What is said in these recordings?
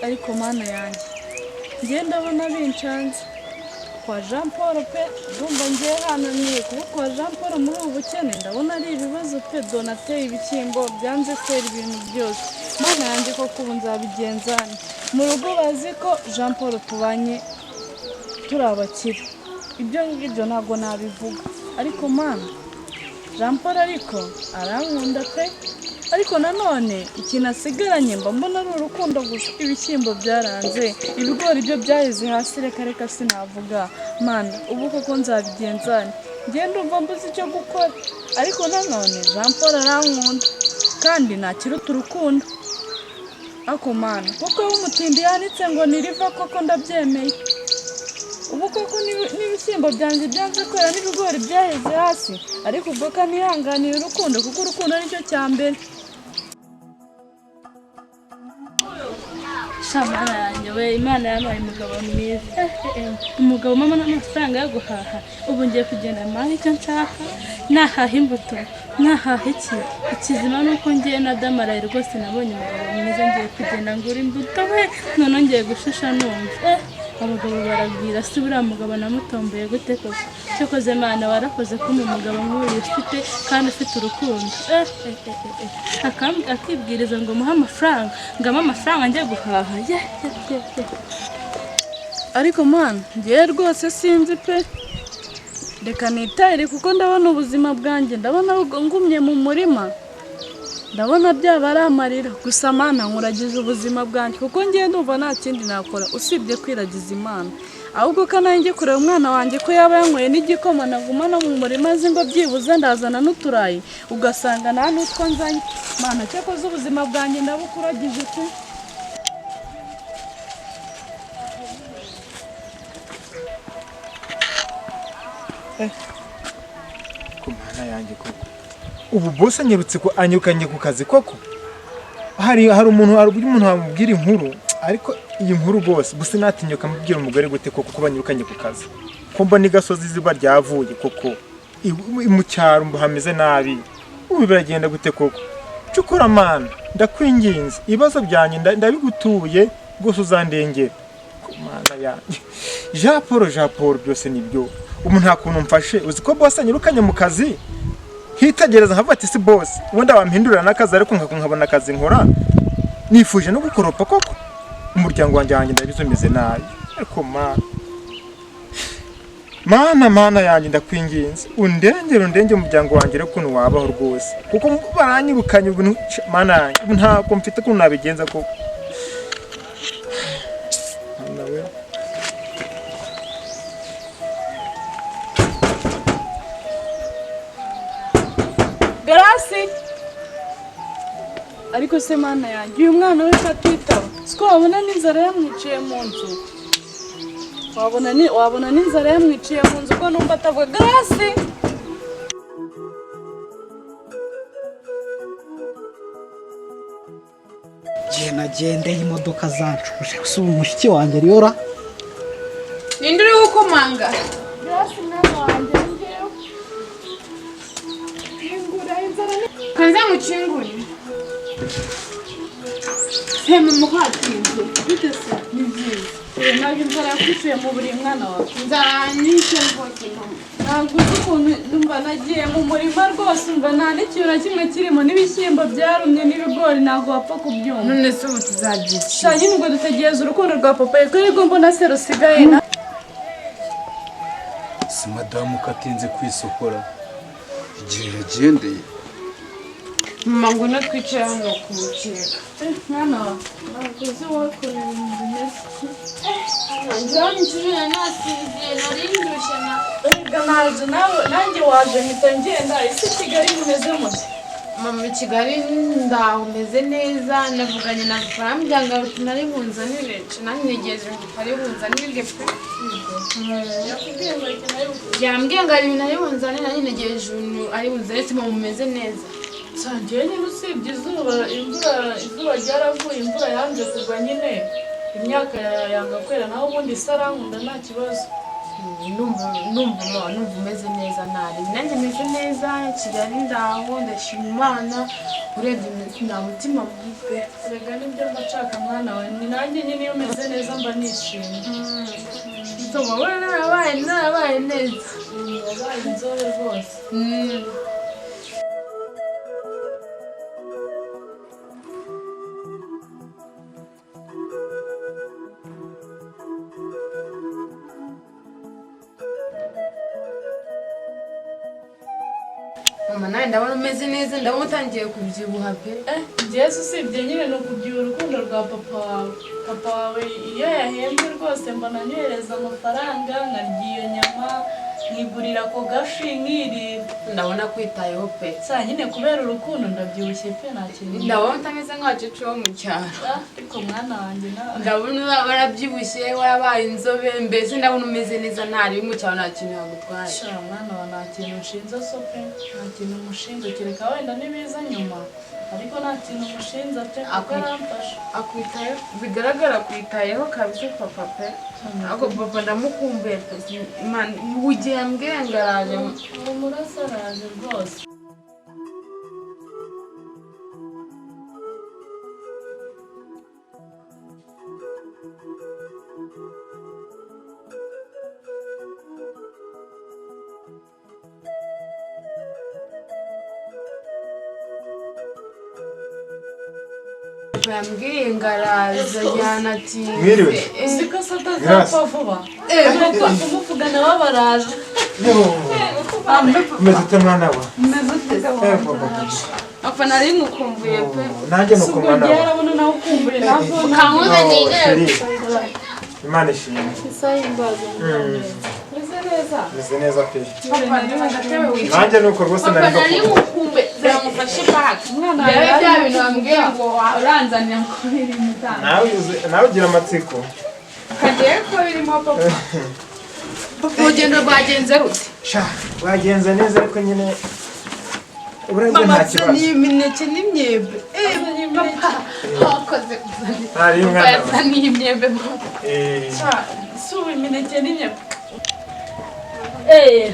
ariko mana yanjye njye ndabona bincanze kwa Jean Paul pe ndumva ngiye hananiye kuko kwa Jean Paul muri ubu bukene ndabona ari ibibazo pe donateye ibishyimbo byanze kwera ibintu byose mana yanjye koko ubu nzabigenzane mu rugo bazi ko Jean Paul tubanye turi abakire ibyo ngibyo ntabwo nabivuga ariko mana Jean Paul ariko arankunda pe ariko nanone ikintu asigaranye mba mbona ari urukundo gusa ibishyimbo byaranze ibigori byo byaheze hasi reka sinavuga mana ubu koko nzabigenzane ngenda umva mbuze icyo gukora ariko nanone Jean Paul arankunda kandi ntakiruta urukundo ako mana kuko umutindi yanitse ngo niriva koko ndabyemeye ubu koko n'ibishyimbo byanjye byanze kwera n'ibigori byaheze hasi ariko ubwo kanihanganira urukundo kuko urukundo nicyo cya mbere shamana yanjye we Imana yampaye umugabo mwiza umugabo mama n'amafaranga yo guhaha ubu ngiye kugenda mpaha icyo nshaka nahaha imbuto nahaha ikizima nuko ngiye na damaraye rwose nabonye umugabo mwiza ngiye kugenda ngura imbuto we none ngiye gushusha numva abagabo barabwira si buriya mugabo namutomboye gute koko cyokoze Mana warakoze kumpa umugabo nk'uyu ufite kandi ufite urukundo akibwiriza ngo muhe amafaranga ngama amafaranga njye guhaha ariko Mana ngiye rwose sinzi pe reka nitahire kuko ndabona ubuzima bwanjye ndabona ngumye mu murima ndabona byaba ari amarira gusa Mana nkuragize ubuzima bwanjye kuko ngiye ndumva nta kindi nakora usibye kwiragiza Imana ahubwo kananjye kureba umwana wanjye ko yaba yanyweye n'igikoma naguma no mu murima azi ngo byibuze ndazana n'uturayi ugasanga nta n'utwo nzanye Mana cyakoze ubuzima bwanjye ndabukuragije pe ku Mana yanjye koko ubu bose anyerutse ko anyirukanye ku kazi koko hari umuntu wamubwira inkuru ariko iyi nkuru rwose gusa natinyuka mubwira umugore gute koko kuba anyirukanye ku kazi ko mbona igasozi ziba ryavuye koko mu cyaro hameze nabi ubu biragenda gute koko cukura Mana ndakwinginze ibibazo byanjye ndabigutuye rwose uzandengera ku Mana yanjye Jean Paul byose nibyo umuntu nta kuntu mfashe uzi ko boss anyirukanye mu kazi hitagereza nkavuga ati si boss wenda wampindurira n'akazi ariko nkabona akazi nkora nifuje no gukoropa koko umuryango wanjye ndabizomeze nabi ariko Mana yanjye ndakwinginze undenge umuryango wanjye reko kuntu wabaho rwose kuko baranyirukanye Mana yanjye ntabwo mfite kuntu nabigenza koko Garasi ariko se Mana yanjye uyu mwana we atitaba siko wabona n'inzara yamwiciye mu nzu wabona n'inzara yamwiciye mu nzu ko numva atavuga Garasi gihe nagendeye imodoka zancuje gusa ubu mushiki wanjye riyora ninde uri gukomanga Garasi mwana wanjye kanza mucingure hema muhatinze bite se ni byiza ntabwo inzara yakwiciye mu buri mwana wawe inzara nyinshi rwose ntabwo uzi ukuntu numva nagiye mu murima rwose umva nta n'ikintu na kimwe kirimo n'ibishyimbo byarumye n'ibigori ntabwo wapfa kubyumva none se ubu tuzabyicira nyine ubwo dutegereza urukundo rwa papa ko ariko mbona se rusigaye na si madamu katinze kwisokora igihe yagendeye mama ngo natwicara hano ku mukeka mwana ntabwo uzi wowe ukuntu ibintu bimeze njyewe nsubira nasinziye nari ndushye erega ntabwo nanjye waje mpita ngenda isi Kigali mumeze mute mama i Kigali ndaho meze neza navuganye na papa arambwira ngo nari bunzanire nanjye negereje ngo ari bunzanire pe yambwiye ngo ari ibintu ari bunzanire nanjye negereje ibintu ari bunzanire si mumeze neza nsangiye nyine usibye izuba ryaravuye imvura yanze kugwa nyine imyaka yanga kwera naho ubundi isi arankunda nta kibazo numva umeze neza nabi nanjye meze neza Kigali ndaho ndashima Imana urebye nta mutima mubi Erega nibyo ndashaka mwana wawe ni nanjye nyine iyo umeze neza mba nishimye bituma wowe narabaye neza wabaye inzobe rwose mama nawe ndabona umeze neza ndabona utangiye kubyibuha pe Yesu usibye nyine ni ukugira urukundo rwa papa wawe iyo yahembwe rwose mbona anyohereza amafaranga nkarya iyo nyama nkigurira ako gafi nkirira ndabona kwitayeho pe saa nyine kubera urukundo ndabyibushye pe nta kintu ndabona utameze nk'abacucu bo mu cyaro ariko mwana wanjye nawe ndabona warabyibushye warabaye inzobe mbese ndabona umeze neza ntari mu cyaro nta kintu yagutwaye shara mwana wa nta kintu nshinze so pe nta kintu mushinze kereka wenda nibiza nyuma ariko nta kintu mushinze pe kuko aramfasha akwitayeho bigaragara akwitayeho kabisa papa pe ariko papa ndamukumbuye pe ugiye ambwira ngo araje umurasa araje rwose yambwiye ngo araza yanatinze Mwiriwe. uzi ko se atazapfa vuba kuko kumuvugana babaraje umeze ute mwana wa apfa nari mukumbuye pe nanjye nuko mwana ugiye wa arabona nawe ukumbuye ntabwo kankuze nigere Imana ishimwe isayimbaza meze neza meze neza pe papa niba ndatewe wicaye nanjye nuko rwose papa nari nari ngukumbuye mukumbuye zamufashe imbaraga umwana mbere bya bintu wambwiye ngo uranzanira ngo birimo itanu nawe ugira amatsiko kagiye ko birimo papa urugendo rwagenze rute sha wagenze neza ariko nyine urebye mama nta se kibazo ni imineke n'imyembe papa wakoze ntari umwana wa yazaniye imyembe papa si ubu imineke n'inyama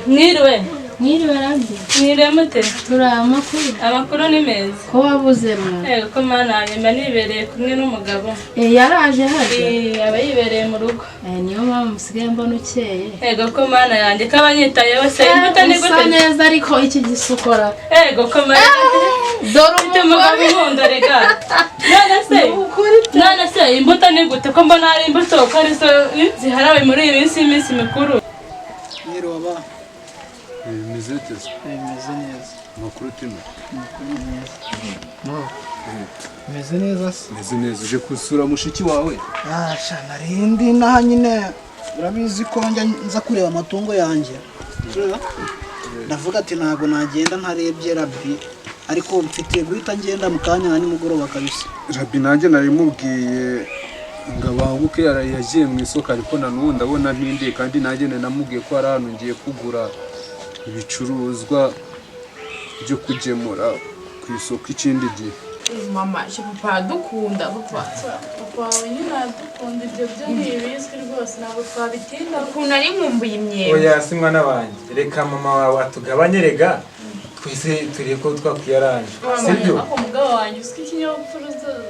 mwiriwe Mwiriwe Rabbi, mwiriwe mute turi amakuru amakuru ni meza ko wabuze mwa yego ko mana yanjye mba nibereye kumwe n'umugabo yaraje hajya aba yibereye mu rugo niyo mpamvu musigaye mbona ukeye yego ko mana yanjye ko abanyitayeho se imbuto ni usa gute neza ariko iki gisukora yego ko mana dore ufite umugabo unkunda rega none se imbuto ni gute ko mbona hari imbuto ko arizo ziharawe muri iyi minsi mikuru Mwiriwe aba bimeze biteze bimeze neza amakuru utima bimeze neza se meze neza uje kusura mushiki wawe sha narindi naha nyine urabizi ko njya nza kureba amatungo yanjye ndavuga ati ntabwo nagenda ntarebye Rabbi ariko mfitiye guhita ngenda mu kanya na nimugoroba kabisa Rabbi nanjye nari mubwiye ngo abanguke yagiye mu isoko ariko na n'ubu ndabona mpindiye kandi nanjye namubwiye ko hari ahantu ngiye kugura ibicuruzwa byo kugemura ku isoko ikindi gihe mama papa aradukunda papa wawe nyine aradukunda ibyo byo ntibizwi rwose ntabwo twabitinda ukuntu ari nkumbuye imyembe oya si mwana wanjye reka mama wawe atugabanye rega twese turi ko twakwiyaranje sibyo ariko umugabo wanjye uzwi ikinyabupfura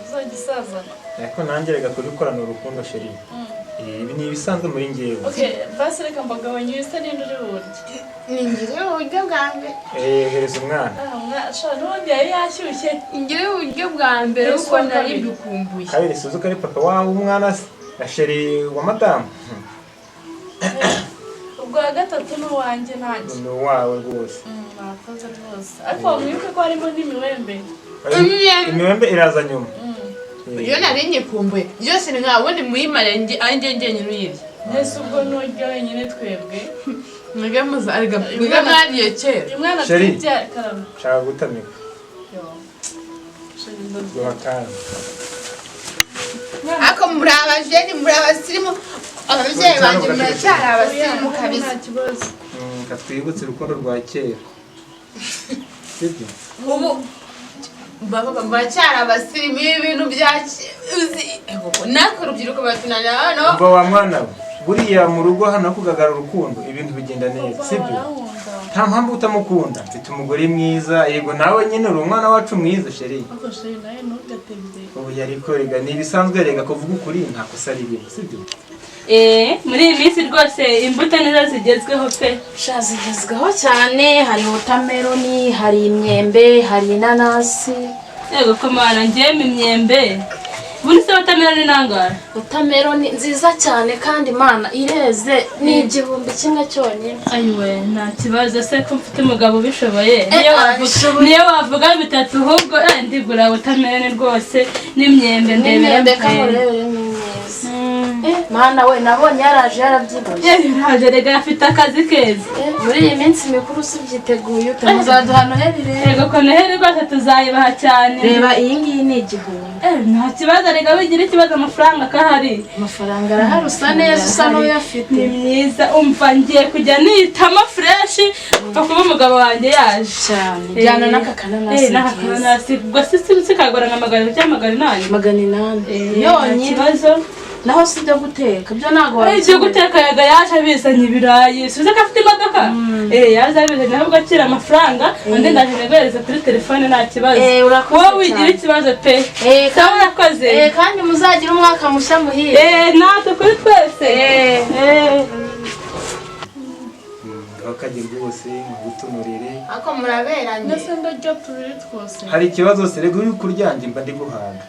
uzagisazana ariko nanjye rega kubikorana urukundo sheri ibi ni ibisanzwe muri ngewe basi reka mbagabanya ibisa n'indi uri burye ningire uburyo bwa mbere hereza umwana n'ubundi yari yashyushye ingire uburyo bwa mbere kuko nari mbikumbuye kabiri suzi ko ari papa wawe umwana se na sheri wa madamu ubwo wa gatatu ni uwanjye nanjye ni uwawe rwose murakoze rwose ariko mwibuke ko harimo n'imiwembe imiwembe iraza nyuma iyo nari nyikumbuye byose ni nka wundi muyimare ari njye njyenyine uyirya mbese ubwo nurya wenyine twebwe mwebwe mwariye kera uyu mwana Sheri. twibya karama nshaka gutamika guha kandi ariko muri abajeni muri abasirimu ababyeyi banjye muracyari abasirimu kabisa nta kibazo reka twibutse urukundo rwa kera sibyo ubu muracyari abasirimu ibintu bya uzi natwe urubyiruko baratunanira hano umva wa mwana we buriya mu rugo hano kugagara urukundo ibintu bigenda neza sibyo nta mpamvu utamukunda mfite umugore mwiza yego nawe nyine uri umwana wacu mwiza sheri ubu yari korega ni ibisanzwe rega kuvuga ukuri nta kosa ririmo sibyo muri iyi minsi rwose imbuto nizo zigezweho pe zigezweho cyane hari wotameloni hari imyembe hari inanasi yego komana njyemo imyembe ubundi se wotameloni nangahe wotameloni nziza cyane kandi imana ireze ni 1,000 cyonyine ayiwe nta kibazo se ko mfite umugabo ubishoboye niyo wavuga 3 ahubwo ndigura wotameloni rwose n'imyembe ndebera mana we nabonye yaraje yarabyibushye yaraje rega afite akazi keza muri iyi minsi mikuru usibyiteguye utamuzaduha noheli rero yego ko noheli rwose tuzayibaha cyane reba iyi ngiyi ni 1,000 nta kibazo rega wigira ikibazo amafaranga kahari amafaranga arahari usa neza usa n'uyafite ni myiza umva ngiye kujya nitama freshi mfa kuba umugabo wanjye yaje cyane jyana n'akakananasi ubwo sikagura nka 800 yonyine ikibazo naho si ibyo guteka byo ntabwo ibyo guteka yaga yaje abizanye ibirayi subiza ko afite imodoka yaje abizanye ahubwo akira amafaranga undi ndaje negereza kuri telefone nta kibazo wowe wigira ikibazo pe sawa urakoze kandi muzagira umwaka mushya muhire natwe kuri twese bakajya rwose mu gutunurire ako muraberanye ndetse ndarya tubiri twose hari ikibazo se rego uri kuryanjye mba ndi guhanga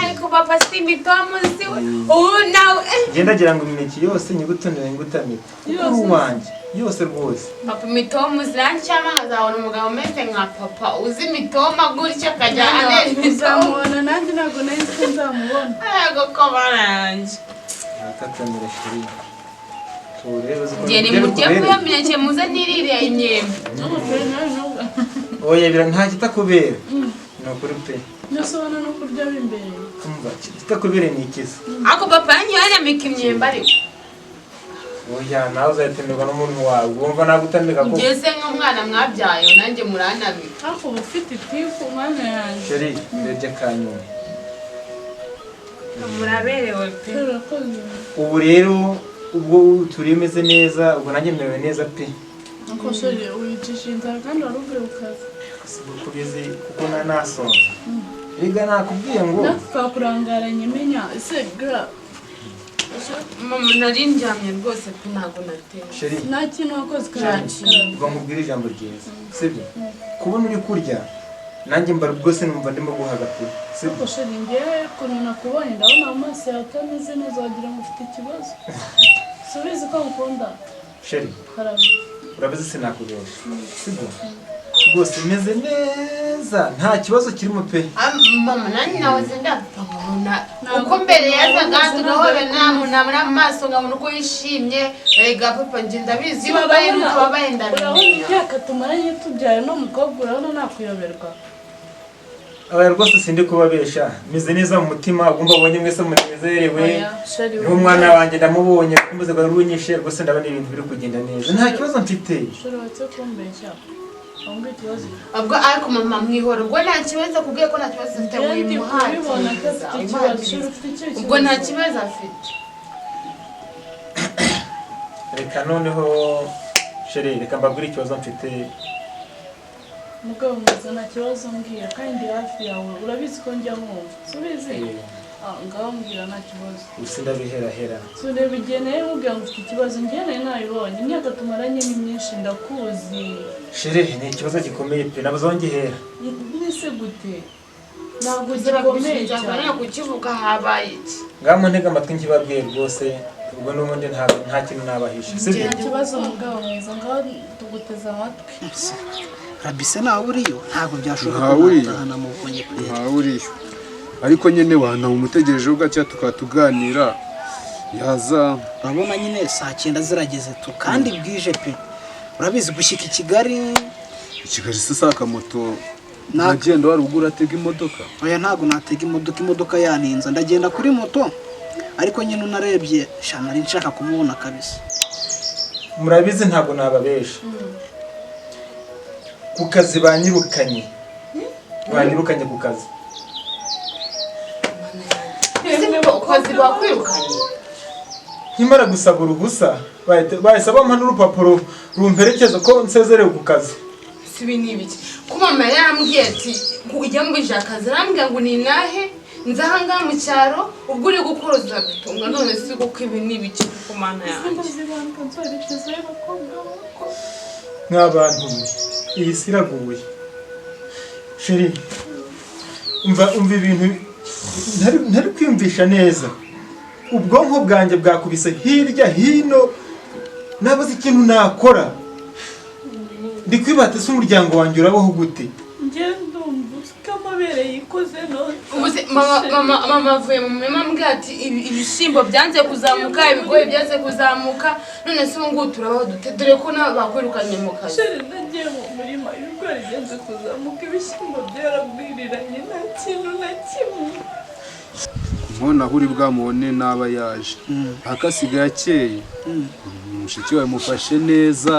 ariko papa si imitomo ziwe ubu nawe ndagira ngo imineke yose nyigutunire ngutamire kuko wanjye yose rwose papa imitomo zirancyama nkazabona umugabo umeze nka papa uzi imitoma gutya akajya anera imitomo uzamubona nanjye ntabwo nari nzi ko nzamubona ariko ko baranjye nakatamira sheri ngeri mujye kuba mineke muze nirire imyembe oya bira nta kitakubera ni ukuri pe ndasobana no kurya b'imbere kumva kitakubera ni ikiza ako papa yanjye yanyamika imyembe ariko oya nawe uzatemerwa n'umuntu wawe wumva nagutamika ko ngeze nk'umwana mwabyaye nanjye muranamika ariko uba ufite itifu umwanya yanjye sheri ndebye kanyuma muraberewe pe ubu rero ubwo turimeze neza ubwo nanjye merewe neza pe ariko sheri wiyicisha inzara kandi wari uvuye ku kazi kubizi kuko nasonza rega nakubwiye ngo twakurangaranye menya ese gra mama nari ndyamye rwose pe ntabwo nateye sheri nta kintu wakoze bamubwira ijambo ryiza sibyo kubona uri kurya nanjye mba rwose numva ndimo guhagapira ariko sheri ngewe ukuntu nakubonye ndabona mu maso yawe utameze neza wagira ngo ufite ikibazo subizi ko ngukunda sheri harabe urabizi sinakubesha sibyo rwose meze neza nta kibazo kirimo pe mama nanjye nawe zindapfamuna uko mbere yazaga tugahora namuna amaso nkabona uko yishimye rega papa njye ndabizi iyo babaye nukababaye ndabimenya urabona imyaka tumaranye tubyaye no mukobwa urabona nakuyoberwa aba rwose sindi kubabesha meze neza mu mutima ugomba abonye mwese munezerewe n'umwana wanjye ndamubonye kumbuze ngo runyishe rwose ndabona ibintu biri kugenda neza nta kibazo mfite sheri watse kumbeshya wumva ikibazo ubwo ariko mama mwihora ubwo nta kibazo kubwiye ko nta kibazo afite wimuhati ubwo nta kibazo afite reka noneho sheri reka mbabwire ikibazo mfite mugabo mwiza nta kibazo mbwira kandi ndi hafi yawe urabizi ko njya nkumva subizi ngaho mbwira nta kibazo usi ndabiherahera sureba igihe nawe mubwira ngo ufite ikibazo njye nawe nabibonye imyaka tumaranye ni myinshi ndakuzi sheri ni ikibazo gikomeye pe nabuze aho ngihera nise gute ntabwo gikomeye cyane kukivuga habaye iki ngaho ntega amatwi nkibabwiye rwose ubwo n'ubundi nta kintu nabahisha sibyo ikibazo mugabo mwiza ngaho tuguteze amatwi rabise nawe uriyo ntabwo byashoboka namubonye pe ntawe uriyo ariko nyine wanamumutegerejeho gake tukatuganira yaza urabona nyine saa 9 zirageze tu kandi bwije pe urabizi gushyika i Kigali se saka moto nagenda wari ugura atega imodoka oya ntabwo natega imodoka yaninza ndagenda kuri moto ariko nyine unarebye nari nshaka kumubona kabisa murabizi ntabwo nababesha ku kazi banyirukanye ku kazi ukazi bakwirukanye nkimara gusaba uruhusa bahise bampa n'urupapuro rumperekeza ko nsezerewe ku kazi. sibi n'ibiki ko mama yarambwiye ati ujya mu akazi arambwira ngo ni nahe nzahanga mu cyaro ubwo uri gukora uzabitunga none si kuko ibi n'ibiki kuko mana yanjye nk'abantu iyi si iraguye sheri umva ibintu ntari kwiyumvisha neza ubwonko bwanjye bwakubise hirya hino nabuze ikintu nakora ndi kwibata se umuryango wanjye urabaho gute mama avuye mu murima ambwira ati ibishyimbo byanze kuzamuka ibigori byanze kuzamuka none se ubu ngubu turabaho dute dore ko nabo bakwirukanye mu kazi nagiye mu murima ibigori byanze kuzamuka ibishyimbo byaragwiriranye nta kintu na kimwe nkona aho uri bwamubone n'aba yaje akasigaye akeye mushiki wawe mufashe neza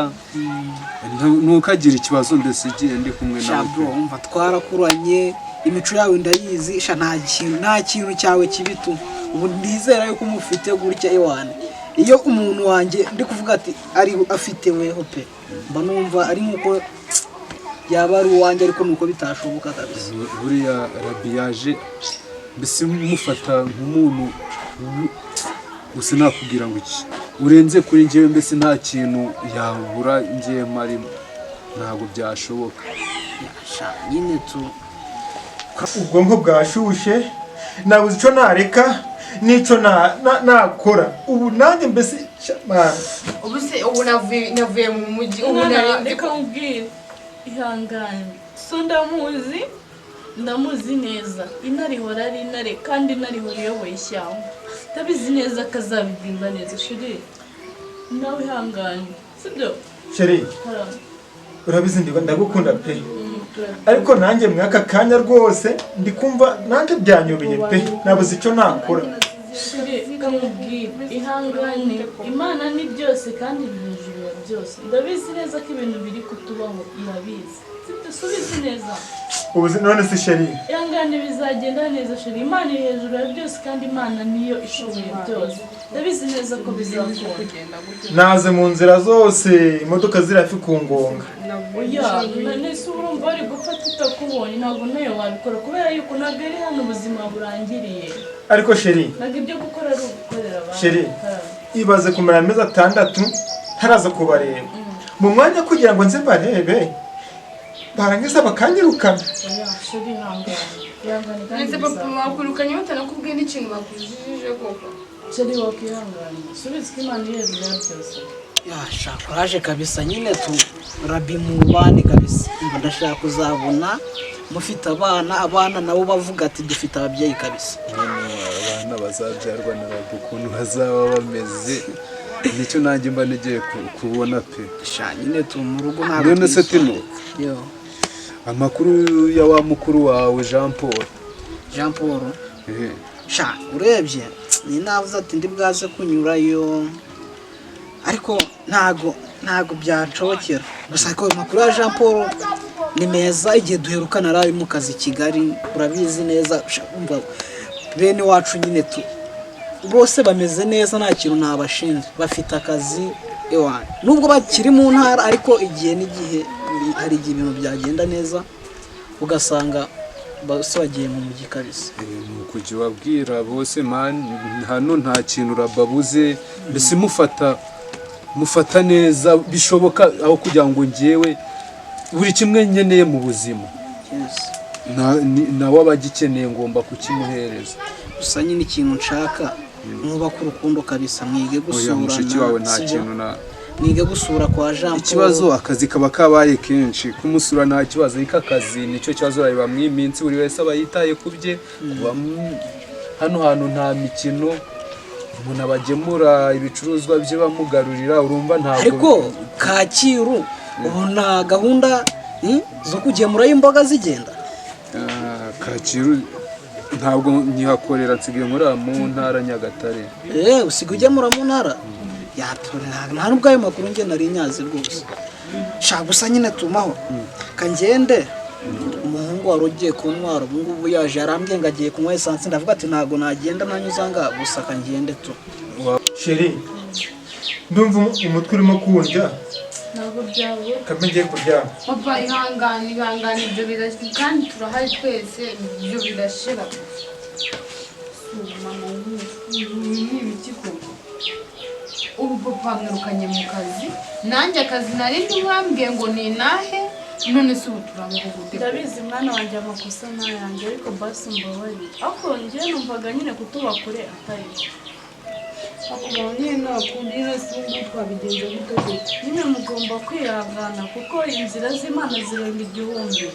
ntukagire ikibazo mbese igihe ndi kumwe nawe umva twarakuranye imico yawe ndayizi nta kintu cyawe kibitu ubu ndizera yuko umufite gutya iwane iyo umuntu wanjye ndi kuvuga ati ari afite weho pe mba numva ari nkuko yaba ari uwanjye ariko nuko bitashoboka kabisa buriya Rabi yaje mbese mufata nk'umuntu gusa nakubwira ngo iki urenze kuri njyewe mbese nta kintu yabura njyewe marimo ntabwo byashoboka nyine tu ubwonko bwashushe nabuze icyo nareka n'icyo nakora ubu nanjye mbese ubu se ubu navuye mu mujyi ubu reka nkubwire ihangane so ndamuzi neza intare ihora ari intare kandi intare ihora iyoboye ishyamba ndabizi neza ko azabigimba neza sheri nawe ihangane sibyo sheri urabizi ndagukunda pe ariko nanjye mwaka kanya rwose ndi kumva nanjye byanyobeye pe nabuze icyo nakora ihangane imana ni byose kandi iri hejuru ya byose ndabizi neza ko ibintu biri kutubaho irabizi subizi neza ubu none se sheri ihangane bizagenda neza sheri imana iri hejuru ya byose kandi imana niyo ishoboye byose ndabizi neza ko bizakunda naze mu nzira zose imodoka zirafi kungonga oya nese urumva bari gupfa tutakubonye ntabwo nayo wabikora kubera yuko ntabwo ari hano ubuzima burangiriye ariko sheri ntabwo ibyo gukora ari ugukorera abantu sheri ibaze kumara amezi 6 ntaraza kubareba mu mwanya kugira ngo nze barebe barangiza bakanyirukana oya sheri ihangane ndetse papa bakwirukanye batanakubwiye n'ikintu bakujijije koko sheri wakihangane subiza ko imana iri hejuru ya byose kuraje kabisa nyine tu Rabi mubane kabisa ndashaka kuzabona mufite abana nabo bavuga ati dufite ababyeyi kabisa abana bazabyarwa na Rabi ukuntu bazaba bameze nicyo nanjye mba negeye kubona pe nyine tu mu rugo ntabwo none se tino amakuru ya wa mukuru wawe Jean Paul urebye ni navuze ati ndi bwaze kunyurayo ariko ntago byacokera gusa ariko amakuru ya Jean Paul ni meza igihe duherukana ari mu kazi Kigali urabizi neza bene wacu nyine tu bose bameze neza nta kintu ntabashinze bafite akazi ewana nubwo bakiri mu ntara ariko igihe n'igihe hari igihe ibintu byagenda neza ugasanga bose bagiye mu mujyi kabisa kujya wabwira bose hano nta kintu urababuze mbese mufata neza bishoboka aho kugira ngo njyewe buri kimwe nkeneye mu buzima nawe abagikeneye ngomba kukimuhereza gusa nyine ikintu nshaka mwubaka urukundo kabisa mwige gusura mushiki wawe nta kintu mwige gusura kwa Jean Paul ikibazo akazi kaba kabaye kenshi kumusura nta kibazo ariko akazi nicyo kibazo urareba mu iminsi buri wese aba yitaye ku bye hano hantu nta mikino umuntu abagemura ibicuruzwa bye bamugarurira urumva ntabwo ariko Kacyiru ubona gahunda zo kugemura imboga zigenda Kacyiru ntabwo nyihakorera nsigaye nkora mu ntara Nyagatare usigaye ugemura mu ntara nta nubwo ayo makuru njye nari nyazi rwose shaka gusa nyine tumaho kangende umuhungu wari ugiye kuntwara ubu ngubu yaje arambwiye ngo agiye kunywa esanse ndavuga ati ntabwo nagenda nanyuza ngaha gusa kangende tu sheri ndumva umutwe urimo kundya ntabwo byabura kambe ngiye kuryama papa ihangane ibyo birashira kandi turahari twese ibyo birashira mama n'ibiki koko ubu papa mwirukanye mu kazi nanjye akazi nari ndimwambwiye ngo ni nahe none se ubu turamuha gute ndabizi mwana wanjye amakosa n'ayanjye ariko basi mbabarire ariko njyewe numvaga nyine kutuba kure atari akubonye nakundi nose ubu twabigenze gute nyine mugomba kwihangana kuko inzira z'Imana zirenga igihumbi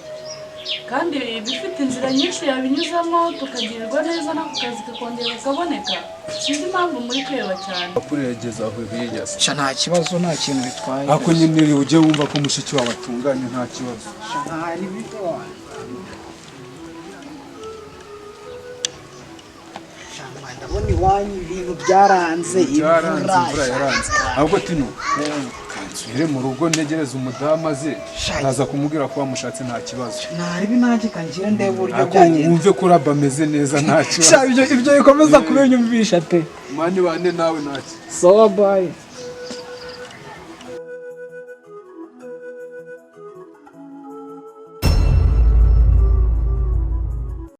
kandi bifite inzira nyinshi yabinyuzamo tukagirirwa neza n'ako kazi kakongera kakaboneka sinzi impamvu muri kweba cyane kuregeza aho hirya sha nta kibazo nta kintu bitwaye ako nyine ujye wumva ko mushiki wawe atunganye nta kibazo sha ntari bito ndabona iwanyu ibintu byaranze imvura yaranze ahubwo tino kansubire mu rugo ntegereze umudamu aze naza kumubwira ko wamushatse nta kibazo ntaribi nanjye kangira ndebe uburyo ariko byagenda wumve ko uraba ameze neza nta kibazo ibyo bikomeza kubinyumvisha pe mani bane nawe ntacyo sawa bye